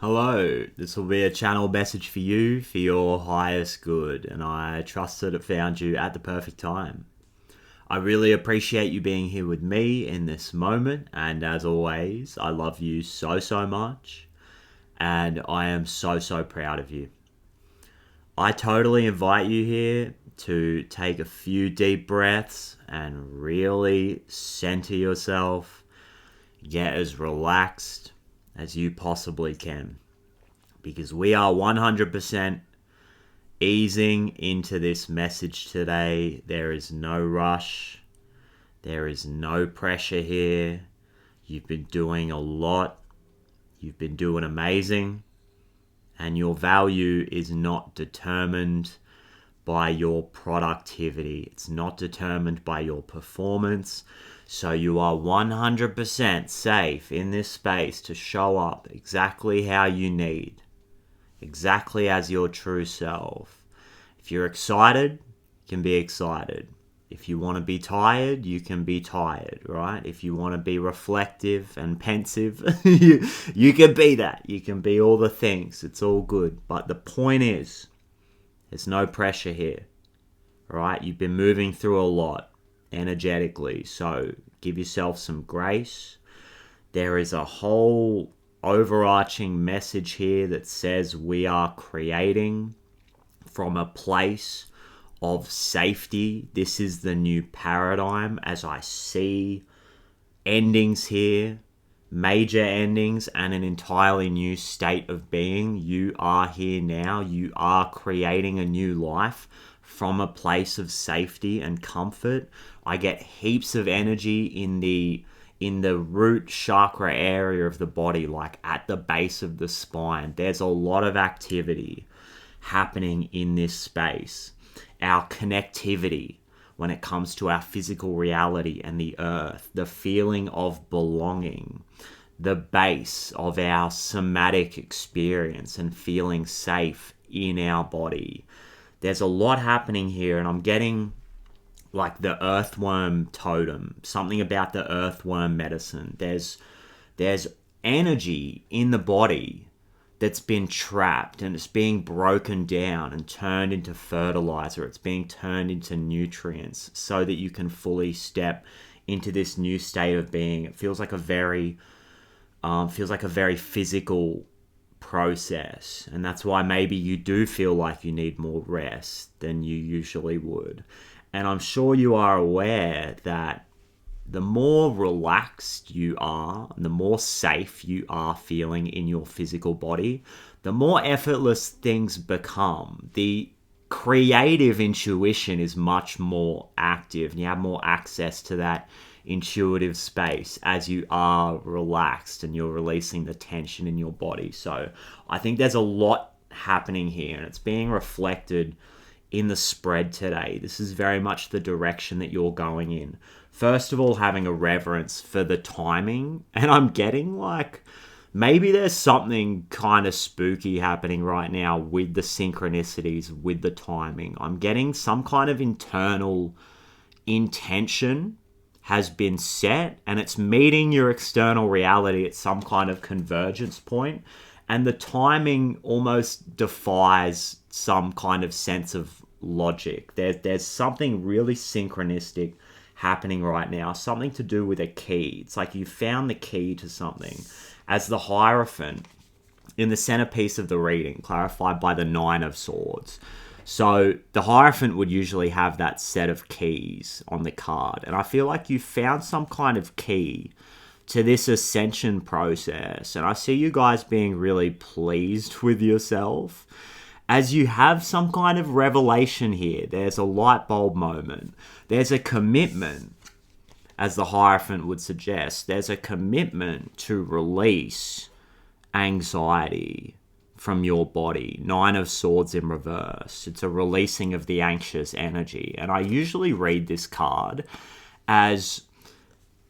Hello, this will be a channel message for you for your highest good, and I trust that it found you at the perfect time. I really appreciate you being here with me in this moment, and as always, I love you so much, and I am so proud of you. I totally invite you here to take a few deep breaths and really center yourself, get as relaxed as you possibly can, because we are 100% easing into this message today. There is no rush. There is no pressure here. You've been doing a lot. You've been doing amazing. And your value is not determined by your productivity. It's not determined by your performance. So you are 100% safe in this space to show up exactly how you need. Exactly as your true self. If you're excited, you can be excited. If you want to be tired, you can be tired, right? If you want to be reflective and pensive, you can be that. You can be all the things. It's all good. But the point is, there's no pressure here, right? You've been moving through a lot energetically, so give yourself some grace. There is a whole overarching message here that says we are creating from a place of safety. This is the new paradigm as I see endings here, major endings, and an entirely new state of being. You are here now. You are creating a new life from a place of safety and comfort. I get heaps of energy in the root chakra area of the body, like at the base of the spine. There's a lot of activity happening in this space. Our connectivity when it comes to our physical reality and the earth, the feeling of belonging, the base of our somatic experience and feeling safe in our body. There's a lot happening here, and I'm getting like the earthworm totem, something about the earthworm medicine. There's energy in the body that's been trapped, and it's being broken down and turned into fertilizer. It's being turned into nutrients so that you can fully step into this new state of being. It feels like a very physical process, and that's why maybe you do feel like you need more rest than you usually would. And I'm sure you are aware that the more relaxed you are, and the more safe you are feeling in your physical body, the more effortless things become. The creative intuition is much more active, and you have more access to that intuitive space as you are relaxed and you're releasing the tension in your body. So I think there's a lot happening here, and it's being reflected in the spread today. This is very much the direction that you're going in. First of all, having a reverence for the timing, and I'm getting like maybe there's something kind of spooky happening right now with the synchronicities, with the timing. I'm getting some kind of internal intention has been set, and it's meeting your external reality at some kind of convergence point, and the timing almost defies some kind of sense of logic. There's something really synchronistic happening right now, something to do with a key. It's like you found the key to something. As the Hierophant in the centerpiece of the reading, clarified by the Nine of Swords. So the Hierophant would usually have that set of keys on the card, and I feel like you found some kind of key to this ascension process, and I see you guys being really pleased with yourself as you have some kind of revelation here. There's a light bulb moment. There's a commitment, as the Hierophant would suggest. There's a commitment to release anxiety from your body. Nine of Swords in reverse. It's a releasing of the anxious energy. And I usually read this card as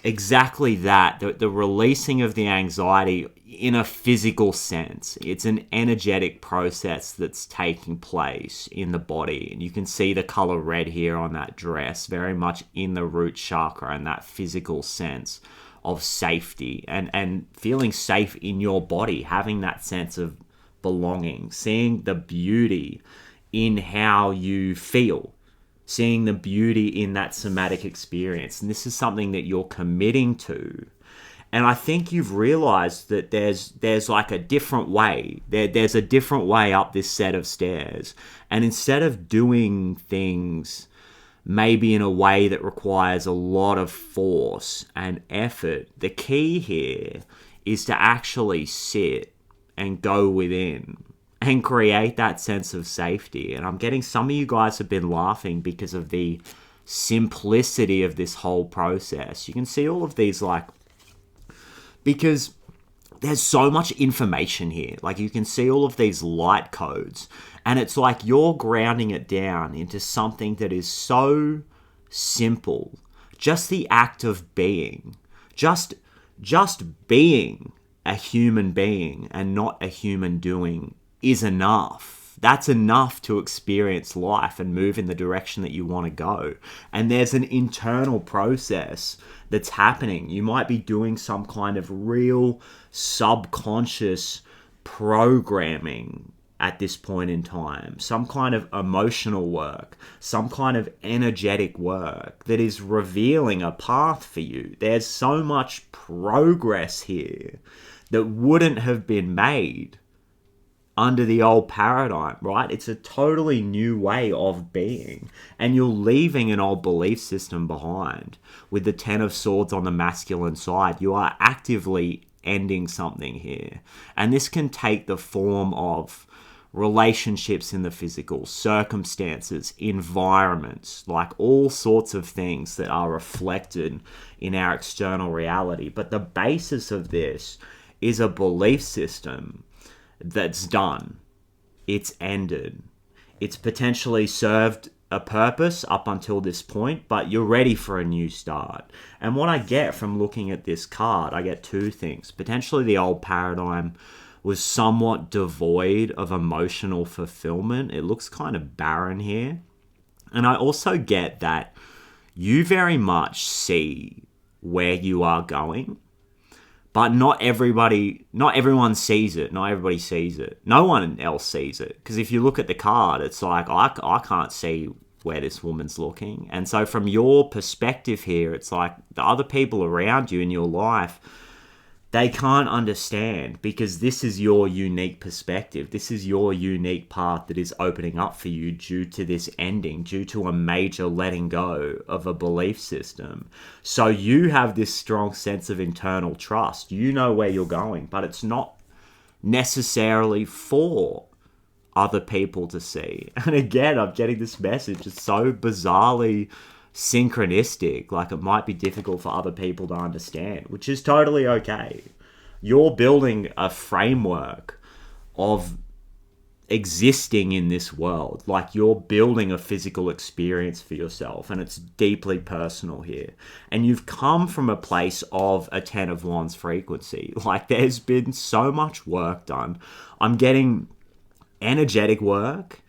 exactly that, the releasing of the anxiety in a physical sense. It's an energetic process that's taking place in the body, and you can see the color red here on that dress, very much in the root chakra and that physical sense of safety and feeling safe in your body, having that sense of belonging, seeing the beauty in how you feel, seeing the beauty in that somatic experience. And this is something that you're committing to. And I think you've realized that there's like a different way. There's a different way up this set of stairs. And instead of doing things maybe in a way that requires a lot of force and effort, the key here is to actually sit and go within and create that sense of safety. And I'm getting some of you guys have been laughing because of the simplicity of this whole process. You can see all of these, like, because there's so much information here. Like, you can see all of these light codes, and it's like you're grounding it down into something that is so simple. Just the act of being. Just being a human being and not a human doing is enough. That's enough to experience life and move in the direction that you want to go. And there's an internal process that's happening. You might be doing some kind of real subconscious programming at this point in time, some kind of emotional work, some kind of energetic work that is revealing a path for you. There's so much progress here that wouldn't have been made under the old paradigm, right? It's a totally new way of being. And you're leaving an old belief system behind. With the Ten of Swords on the masculine side, you are actively ending something here. And this can take the form of relationships in the physical, circumstances, environments, like all sorts of things that are reflected in our external reality. But the basis of this is a belief system that's done. It's ended. It's potentially served a purpose up until this point, but you're ready for a new start. And what I get from looking at this card, I get two things. Potentially the old paradigm was somewhat devoid of emotional fulfillment. It looks kind of barren here. And I also get that you very much see where you are going, but not everyone sees it. Not everybody sees it. No one else sees it. Because if you look at the card, it's like, I can't see where this woman's looking. And so from your perspective here, it's like the other people around you in your life, they can't understand, because this is your unique perspective. This is your unique path that is opening up for you due to this ending, due to a major letting go of a belief system. So you have this strong sense of internal trust. You know where you're going, but it's not necessarily for other people to see. And again, I'm getting this message. It's so bizarrely synchronistic, like it might be difficult for other people to understand, which is totally okay. You're building a framework of existing in this world, like you're building a physical experience for yourself, and it's deeply personal here. And you've come from a place of a Ten of Wands frequency. Like, there's been so much work done. I'm getting energetic work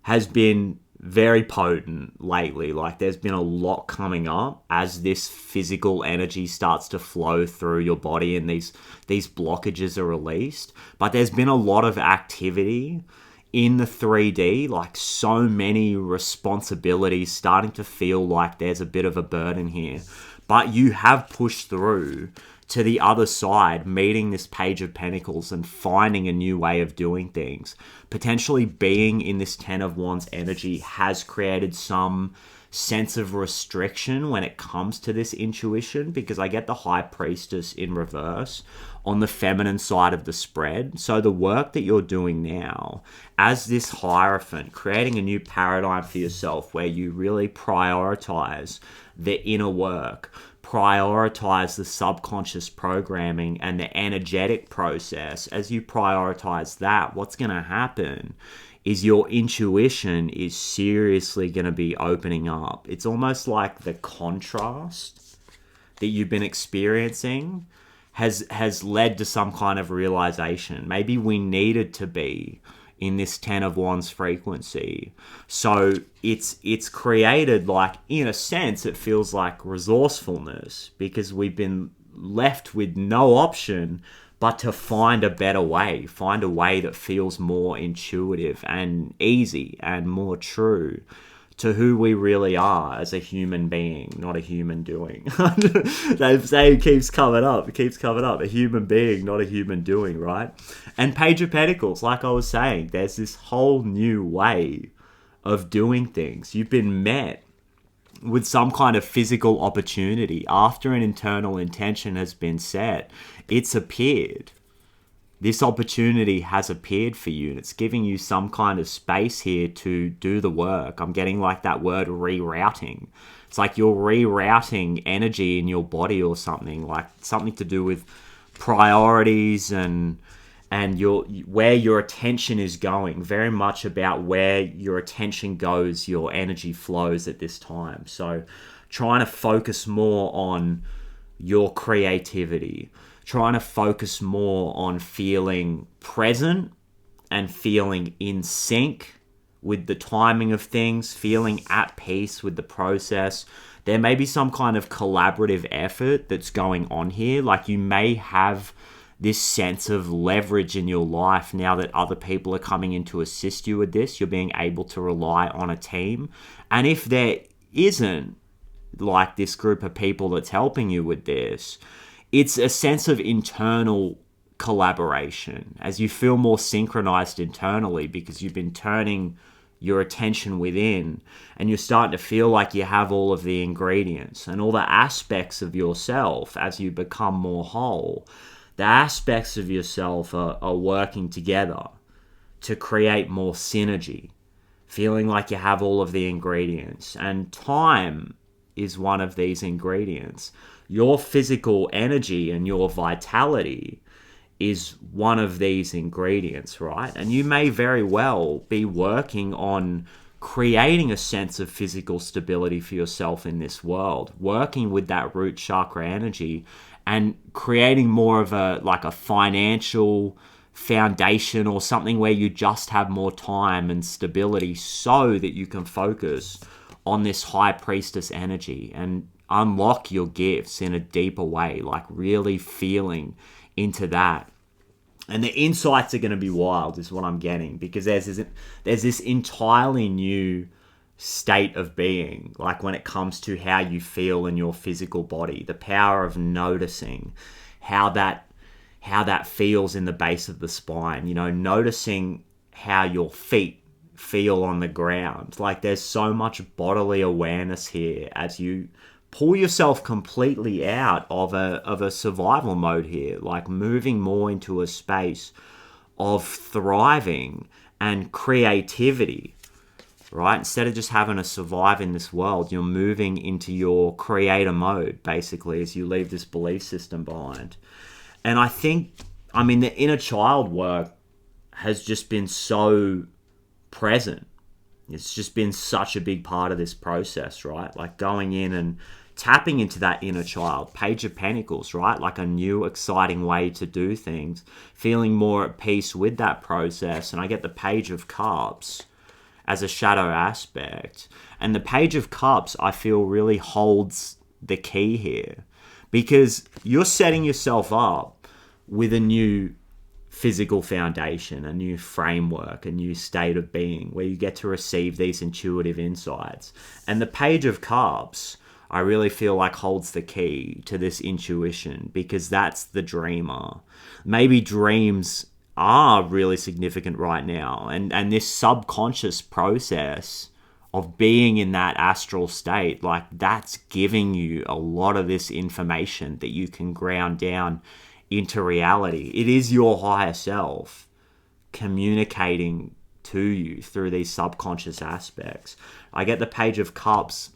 has been very potent lately. Like, there's been a lot coming up as this physical energy starts to flow through your body and these blockages are released. But there's been a lot of activity in the 3D, like so many responsibilities, starting to feel like there's a bit of a burden here. But you have pushed through to the other side, meeting this Page of Pentacles and finding a new way of doing things. Potentially being in this Ten of Wands energy has created some sense of restriction when it comes to this intuition, because I get the High Priestess in reverse on the feminine side of the spread. So the work that you're doing now as this Hierophant, creating a new paradigm for yourself where you really prioritize the inner work, prioritize the subconscious programming and the energetic process. As you prioritize that, what's going to happen is your intuition is seriously going to be opening up. It's almost like the contrast that you've been experiencing has led to some kind of realization. Maybe we needed to be in this Ten of Wands frequency. So it's created, like, in a sense, it feels like resourcefulness, because we've been left with no option but to find a better way, find a way that feels more intuitive and easy and more true to who we really are as a human being, not a human doing. That saying keeps coming up. It keeps coming up. A human being, not a human doing, right? And Page of Pentacles, like I was saying, there's this whole new way of doing things. You've been met with some kind of physical opportunity. After an internal intention has been set, it's appeared. This opportunity has appeared for you, and it's giving you some kind of space here to do the work. I'm getting like that word rerouting. It's like you're rerouting energy in your body or something, like something to do with priorities and your where your attention is going. Very much about where your attention goes, your energy flows at this time. So trying to focus more on your creativity, trying to focus more on feeling present and feeling in sync with the timing of things, feeling at peace with the process. There may be some kind of collaborative effort that's going on here. Like you may have this sense of leverage in your life now that other people are coming in to assist you with this. You're being able to rely on a team. And if there isn't like this group of people that's helping you with this, it's a sense of internal collaboration as you feel more synchronized internally because you've been turning your attention within and you're starting to feel like you have all of the ingredients and all the aspects of yourself as you become more whole. The aspects of yourself are working together to create more synergy, feeling like you have all of the ingredients. And time is one of these ingredients. Your physical energy and your vitality is one of these ingredients, right? And you may very well be working on creating a sense of physical stability for yourself in this world, working with that root chakra energy and creating more of a financial foundation or something where you just have more time and stability so that you can focus on this high priestess energy and unlock your gifts in a deeper way, like really feeling into that. And the insights are going to be wild is what I'm getting, because there's this entirely new state of being, like when it comes to how you feel in your physical body, the power of noticing how that feels in the base of the spine, noticing how your feet feel on the ground. Like there's so much bodily awareness here as you pull yourself completely out of a survival mode here, like moving more into a space of thriving and creativity, right? Instead of just having to survive in this world, you're moving into your creator mode, basically, as you leave this belief system behind. And I think, the inner child work has just been so present. It's just been such a big part of this process, right? Like going in and tapping into that inner child. Page of Pentacles, right? Like a new, exciting way to do things. Feeling more at peace with that process. And I get the Page of Cups as a shadow aspect. And the Page of Cups, I feel, really holds the key here. Because you're setting yourself up with a new physical foundation, a new framework, a new state of being where you get to receive these intuitive insights. And the Page of Cups, I really feel like holds the key to this intuition, because that's the dreamer. Maybe dreams are really significant right now. And this subconscious process of being in that astral state, like that's giving you a lot of this information that you can ground down into reality. It is your higher self communicating to you through these subconscious aspects. I get the Page of Cups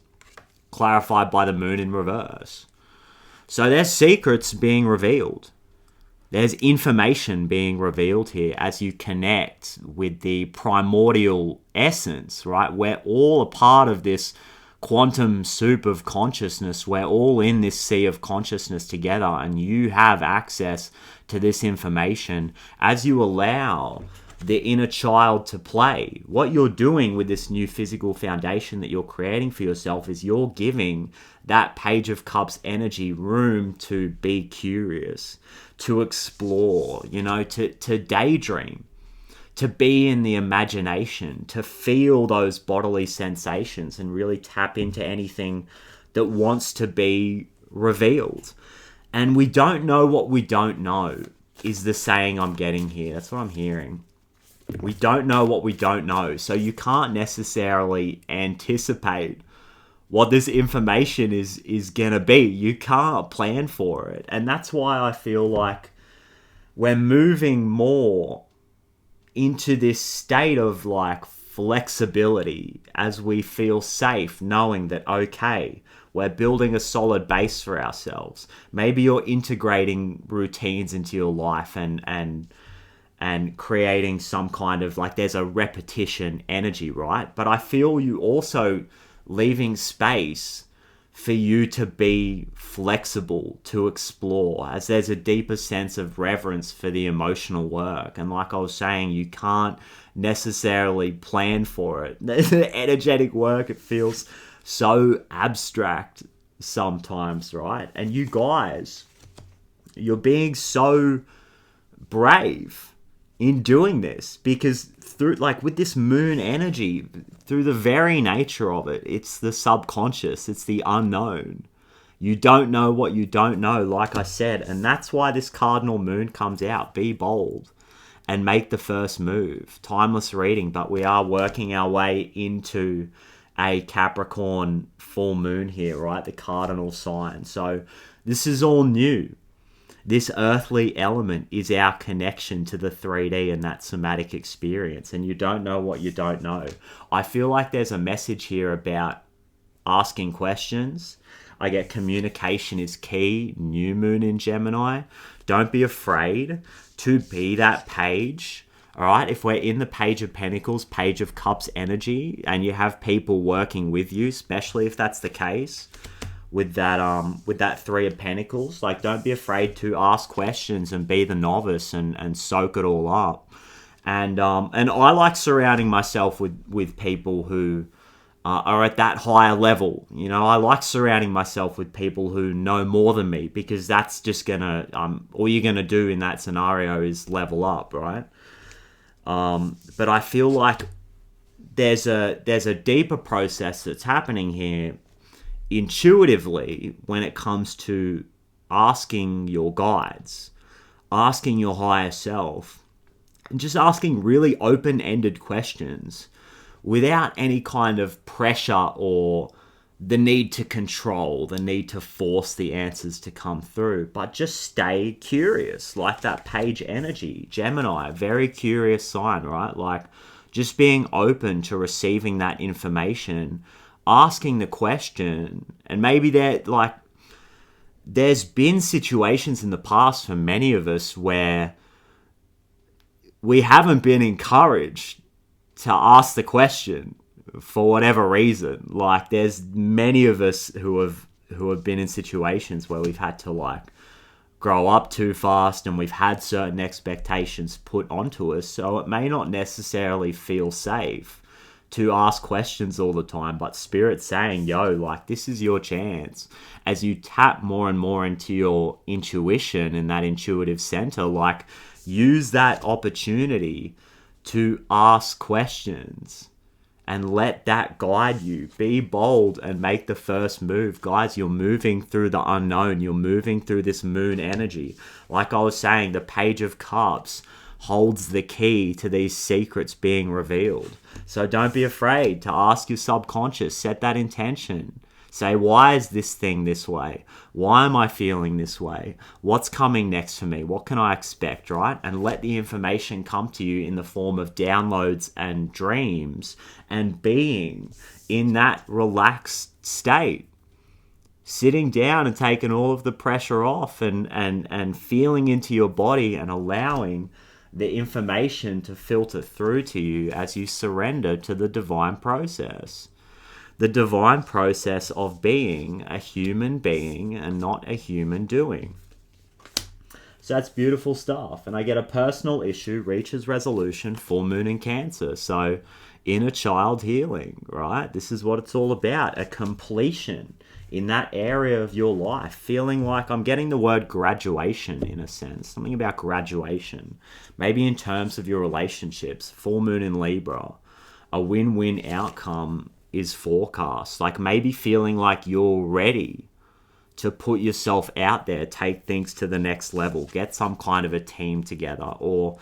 clarified by the moon in reverse. So there's secrets being revealed. There's information being revealed here as you connect with the primordial essence, right? We're all a part of this quantum soup of consciousness. We're all in this sea of consciousness together, and you have access to this information as you allow the inner child to play. What you're doing with this new physical foundation that you're creating for yourself is you're giving that Page of Cups energy room to be curious, to explore, to daydream, to be in the imagination, to feel those bodily sensations and really tap into anything that wants to be revealed. And we don't know what we don't know is the saying I'm getting here. That's what I'm hearing. We don't know what we don't know. So you can't necessarily anticipate what this information is going to be. You can't plan for it. And that's why I feel like we're moving more into this state of like flexibility as we feel safe knowing that, okay, we're building a solid base for ourselves. Maybe you're integrating routines into your life and creating some kind of like there's a repetition energy, right? But I feel you also leaving space for you to be flexible, to explore, as there's a deeper sense of reverence for the emotional work. And like I was saying, you can't necessarily plan for it. The energetic work, it feels so abstract sometimes, right? And you guys, you're being so brave in doing this because through like with this moon energy, through the very nature of it, it's the subconscious, it's the unknown. You don't know what you don't know, like I said, and that's why this cardinal moon comes out. Be bold and make the first move. Timeless reading, but we are working our way into a Capricorn full moon here, right? The cardinal sign. So this is all new. This earthly element is our connection to the 3D and that somatic experience. And you don't know what you don't know. I feel like there's a message here about asking questions. I get communication is key. New moon in Gemini. Don't be afraid to be that page. All right. If we're in the Page of Pentacles, Page of Cups energy, and you have people working with you, especially if that's the case, with that Three of Pentacles, like don't be afraid to ask questions and be the novice and soak it all up. And I like surrounding myself with people who are at that higher level. I like surrounding myself with people who know more than me, because that's just gonna all you're gonna do in that scenario is level up, right? But I feel like there's a deeper process that's happening here intuitively when it comes to asking your guides, asking your higher self, and just asking really open-ended questions without any kind of pressure or the need to control, the need to force the answers to come through, but just stay curious, like that page energy. Gemini, very curious sign, right? Like just being open to receiving that information, asking the question. And maybe there's been situations in the past for many of us where we haven't been encouraged to ask the question for whatever reason. Like there's many of us who have been in situations where we've had to like grow up too fast and we've had certain expectations put onto us, so it may not necessarily feel safe to ask questions all the time. But Spirit's saying, yo, like this is your chance. As you tap more and more into your intuition and that intuitive center, like use that opportunity to ask questions and let that guide you. Be bold and make the first move. Guys, you're moving through the unknown. You're moving through this moon energy. Like I was saying, the Page of Cups holds the key to these secrets being revealed. So don't be afraid to ask your subconscious. Set that intention. Say, why is this thing this way? Why am I feeling this way? What's coming next for me? What can I expect, right? And let the information come to you in the form of downloads and dreams, and being in that relaxed state. Sitting down and taking all of the pressure off and feeling into your body and allowing the information to filter through to you as you surrender to the divine process. The divine process of being a human being and not a human doing. So that's beautiful stuff. And I get a personal issue reaches resolution, full moon in Cancer. So inner child healing, right? This is what it's all about. A completion in that area of your life. Feeling like, I'm getting the word graduation in a sense. Something about graduation. Maybe in terms of your relationships. Full moon in Libra. A win-win outcome is forecast. Like maybe feeling like you're ready to put yourself out there, take things to the next level, get some kind of a team together, or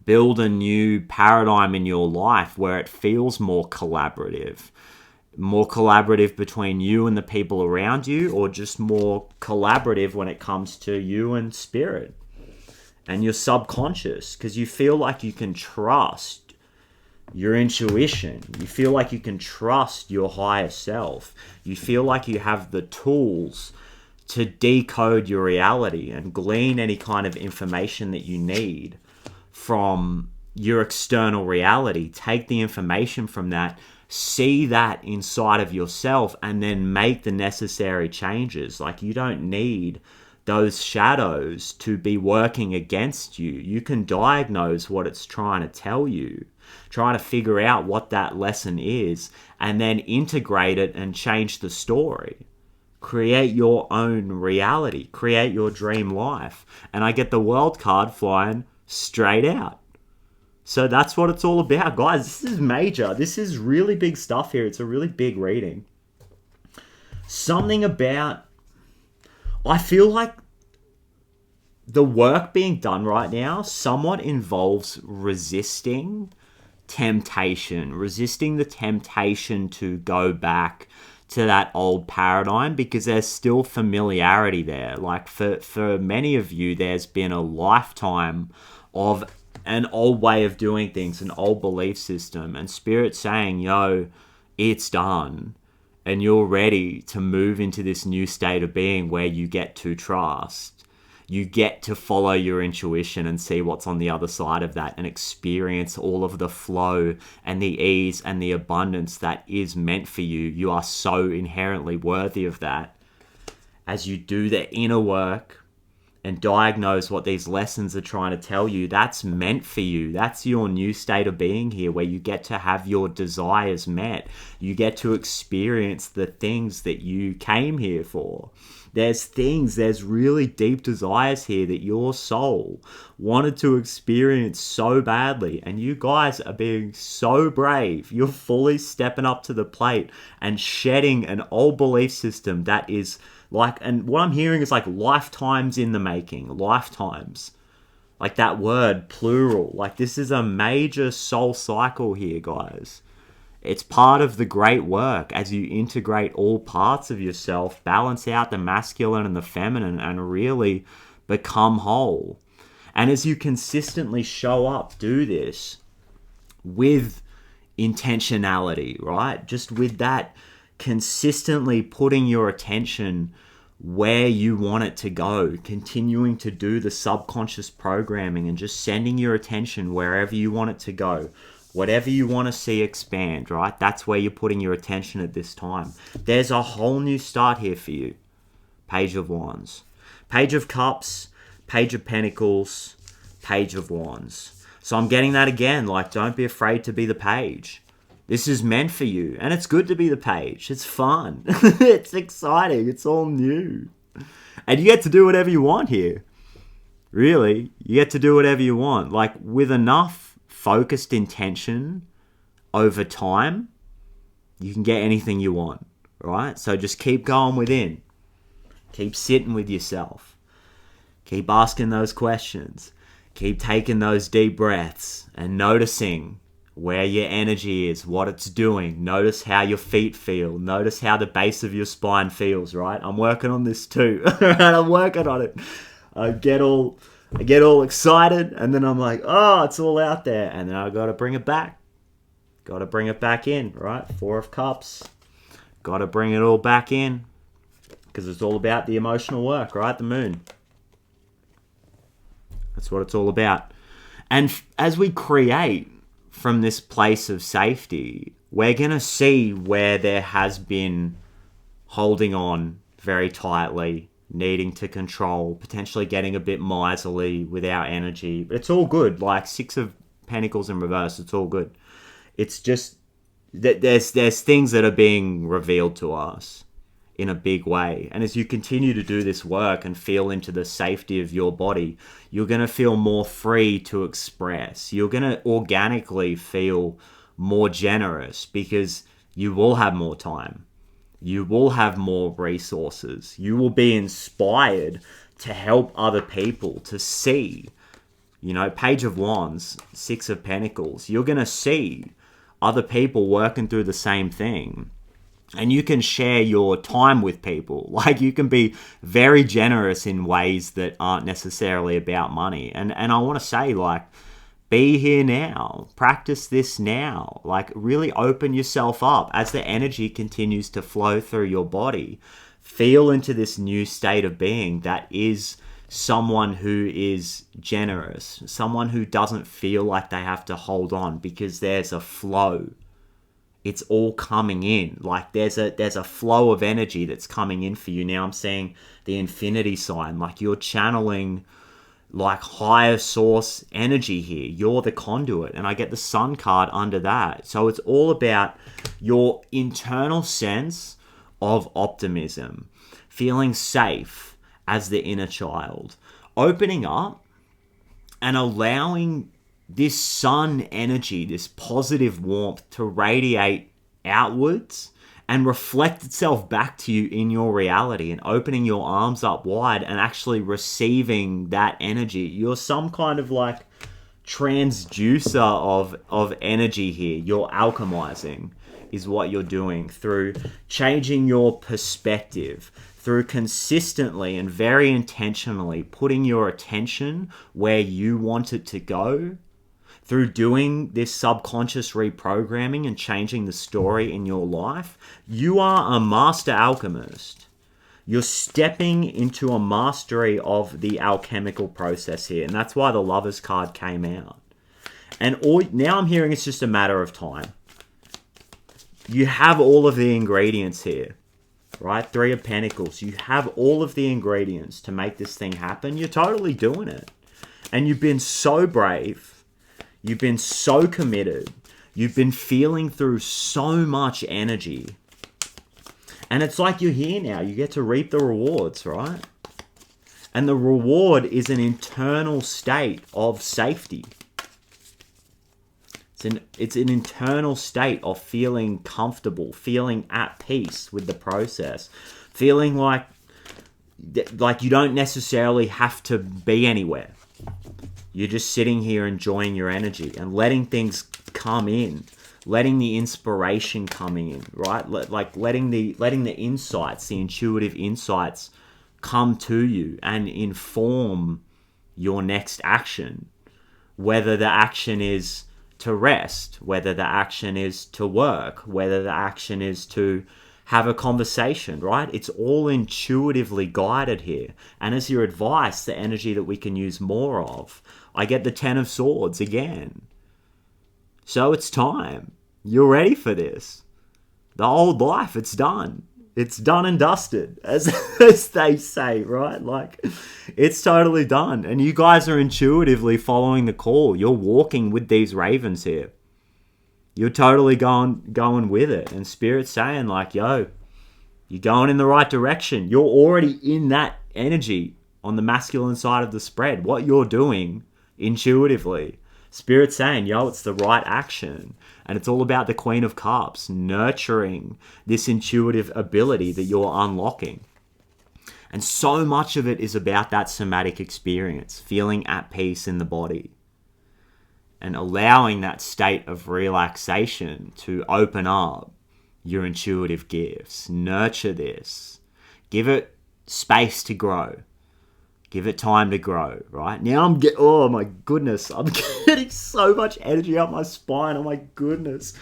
build a new paradigm in your life where it feels more collaborative between you and the people around you, or just more collaborative when it comes to you and spirit and your subconscious, because you feel like you can trust your intuition. You feel like you can trust your higher self. You feel like you have the tools to decode your reality and glean any kind of information that you need from your external reality. Take the information from that, see that inside of yourself, and then make the necessary changes. Like you don't need those shadows to be working against you. You can diagnose what it's trying to tell you, trying to figure out what that lesson is, and then integrate it and change the story. Create your own reality. Create your dream life. And I get the World card flying straight out. So that's what it's all about. Guys, this is major. This is really big stuff here. It's a really big reading. Something about... I feel like the work being done right now somewhat involves resisting temptation. Resisting the temptation to go back to that old paradigm, because there's still familiarity there. Like for many of you, there's been a lifetime of an old way of doing things, an old belief system, and Spirit saying, yo, it's done. And you're ready to move into this new state of being where you get to trust. You get to follow your intuition and see what's on the other side of that and experience all of the flow and the ease and the abundance that is meant for you. You are so inherently worthy of that. As you do the inner work and diagnose what these lessons are trying to tell you, that's meant for you. That's your new state of being here, where you get to have your desires met. You get to experience the things that you came here for. There's really deep desires here that your soul wanted to experience so badly. And you guys are being so brave. You're fully stepping up to the plate and shedding an old belief system that is like, and what I'm hearing is like lifetimes in the making. Lifetimes. Like that word, plural. Like this is a major soul cycle here, guys. It's part of the great work as you integrate all parts of yourself, balance out the masculine and the feminine, and really become whole. And as you consistently show up, do this with intentionality, right? Just with that, consistently putting your attention where you want it to go, continuing to do the subconscious programming and just sending your attention wherever you want it to go. Whatever you want to see expand, right? That's where you're putting your attention at this time. There's a whole new start here for you. Page of Wands. Page of Cups, Page of Pentacles, Page of Wands. So I'm getting that again, like don't be afraid to be the page. This is meant for you, and it's good to be the page. It's fun. It's exciting. It's all new. And you get to do whatever you want here. Really, you get to do whatever you want. Like with enough focused intention over time, you can get anything you want, right? So just keep going within. Keep sitting with yourself. Keep asking those questions. Keep taking those deep breaths and noticing where your energy is, what it's doing. Notice how your feet feel. Notice how the base of your spine feels, right? I'm working on this too. I'm working on it. I get all excited, and then I'm like, oh, it's all out there. And then I got to bring it back. Got to bring it back in, right? 4 of Cups. Got to bring it all back in. Because it's all about the emotional work, right? The moon. That's what it's all about. And as we create from this place of safety, we're going to see where there has been holding on very tightly, needing to control, potentially getting a bit miserly with our energy. But it's all good. Like Six of Pentacles in reverse, it's all good. It's just that there's things that are being revealed to us in a big way. And as you continue to do this work and feel into the safety of your body, you're going to feel more free to express. You're going to organically feel more generous because you will have more time. You will have more resources. You will be inspired to help other people to see. You know, Page of Wands, Six of Pentacles. You're going to see other people working through the same thing. And you can share your time with people. Like, you can be very generous in ways that aren't necessarily about money. And I want to say, like, be here now. Practice this now. Like, really open yourself up as the energy continues to flow through your body. Feel into this new state of being that is someone who is generous. Someone who doesn't feel like they have to hold on because there's a flow. It's all coming in. Like there's a flow of energy that's coming in for you. Now I'm seeing the infinity sign. Like you're channeling like higher source energy here. You're the conduit. And I get the Sun card under that. So it's all about your internal sense of optimism. Feeling safe as the inner child. Opening up and allowing this sun energy, this positive warmth to radiate outwards and reflect itself back to you in your reality, and opening your arms up wide and actually receiving that energy. You're some kind of like transducer of energy here. You're alchemizing is what you're doing through changing your perspective, through consistently and very intentionally putting your attention where you want it to go. Through doing this subconscious reprogramming and changing the story in your life, you are a master alchemist. You're stepping into a mastery of the alchemical process here. And that's why the Lovers card came out. And now I'm hearing it's just a matter of time. You have all of the ingredients here, right? Three of Pentacles. You have all of the ingredients to make this thing happen. You're totally doing it. And you've been so brave. You've been so committed. You've been feeling through so much energy. And it's like you're here now. You get to reap the rewards, right? And the reward is an internal state of safety. It's an internal state of feeling comfortable, feeling at peace with the process, feeling like you don't necessarily have to be anywhere. You're just sitting here enjoying your energy and letting things come in, letting the inspiration coming in, right? Like letting the insights, the intuitive insights come to you and inform your next action. Whether the action is to rest, whether the action is to work, whether the action is to have a conversation, right? It's all intuitively guided here. And as your advice, the energy that we can use more of, I get the Ten of Swords again. So it's time. You're ready for this. The old life, it's done. It's done and dusted, as they say, right? Like, it's totally done. And you guys are intuitively following the call. You're walking with these ravens here. You're totally going with it. And Spirit's saying, like, yo, you're going in the right direction. You're already in that energy on the masculine side of the spread. What you're doing intuitively. Spirit's saying, yo, it's the right action. And it's all about the Queen of Cups, nurturing this intuitive ability that you're unlocking. And so much of it is about that somatic experience, feeling at peace in the body. And allowing that state of relaxation to open up your intuitive gifts. Nurture this. Give it space to grow. Give it time to grow, right? Now oh my goodness, I'm getting so much energy up my spine. Oh my goodness.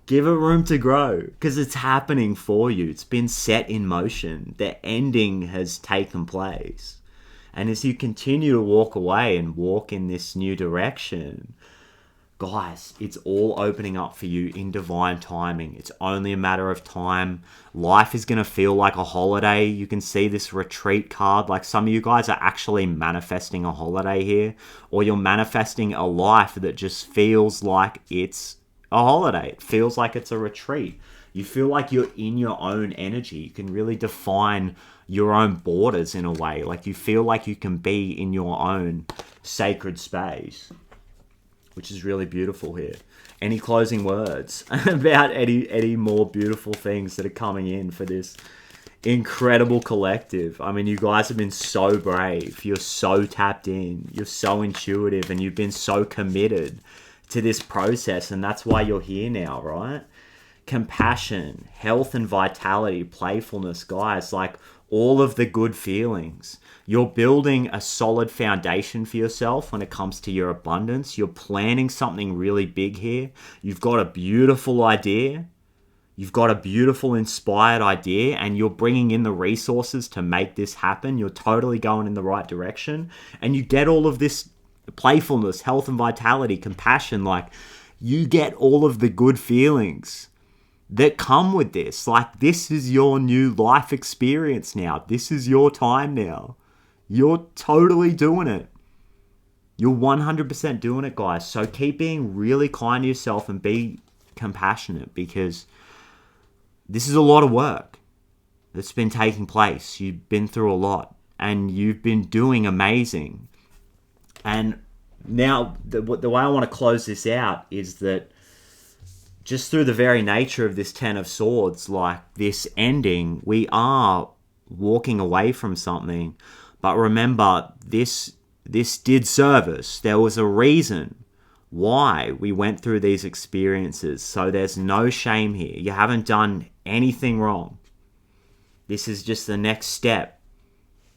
Give it room to grow because it's happening for you. It's been set in motion. The ending has taken place. And as you continue to walk away and walk in this new direction, guys, it's all opening up for you in divine timing. It's only a matter of time. Life is going to feel like a holiday. You can see this retreat card. Like, some of you guys are actually manifesting a holiday here, or you're manifesting a life that just feels like it's a holiday. It feels like it's a retreat. You feel like you're in your own energy. You can really define your own borders in a way. Like, you feel like you can be in your own sacred space, which is really beautiful here. Any closing words about any more beautiful things that are coming in for this incredible collective? I mean, you guys have been so brave. You're so tapped in. You're so intuitive, and you've been so committed to this process, and that's why you're here now, right? Compassion, health and vitality, playfulness, guys, like all of the good feelings. You're building a solid foundation for yourself when it comes to your abundance. You're planning something really big here. You've got a beautiful idea. You've got a beautiful, inspired idea, and you're bringing in the resources to make this happen. You're totally going in the right direction. And you get all of this playfulness, health and vitality, compassion. Like, you get all of the good feelings that come with this. Like, this is your new life experience now. This is your time now. You're totally doing it. You're 100% doing it, guys. So keep being really kind to yourself and be compassionate, because this is a lot of work that's been taking place. You've been through a lot, and you've been doing amazing. And now the way I want to close this out is that just through the very nature of this Ten of Swords, like this ending, we are walking away from something. But remember, this did serve us. There was a reason why we went through these experiences. So there's no shame here. You haven't done anything wrong. This is just the next step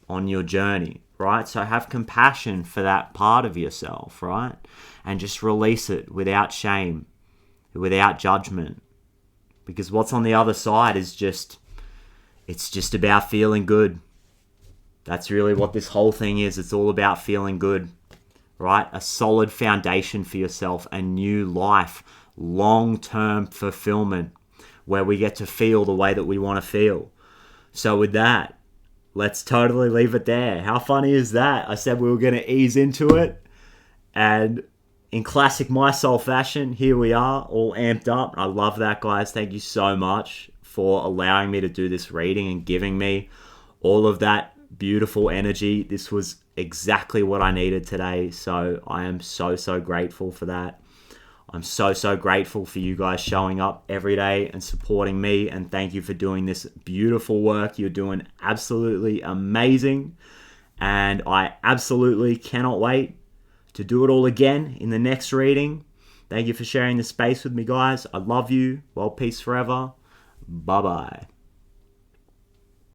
on your journey, right? So have compassion for that part of yourself, right? And just release it without shame, without judgment. Because what's on the other side is it's just about feeling good. That's really what this whole thing is. It's all about feeling good, right? A solid foundation for yourself, a new life, long-term fulfillment, where we get to feel the way that we want to feel. So with that, let's totally leave it there. How funny is that? I said we were going to ease into it, and in classic Mai Sol fashion, here we are, all amped up. I love that, guys. Thank you so much for allowing me to do this reading and giving me all of that beautiful energy. This was exactly what I needed today, so I am so grateful for that. I'm so grateful for you guys showing up every day and supporting me, and thank you for doing this beautiful work. You're doing absolutely amazing, and I absolutely cannot wait to do it all again in the next reading. Thank you for sharing the space with me, guys. I love you. World peace forever. Bye-bye.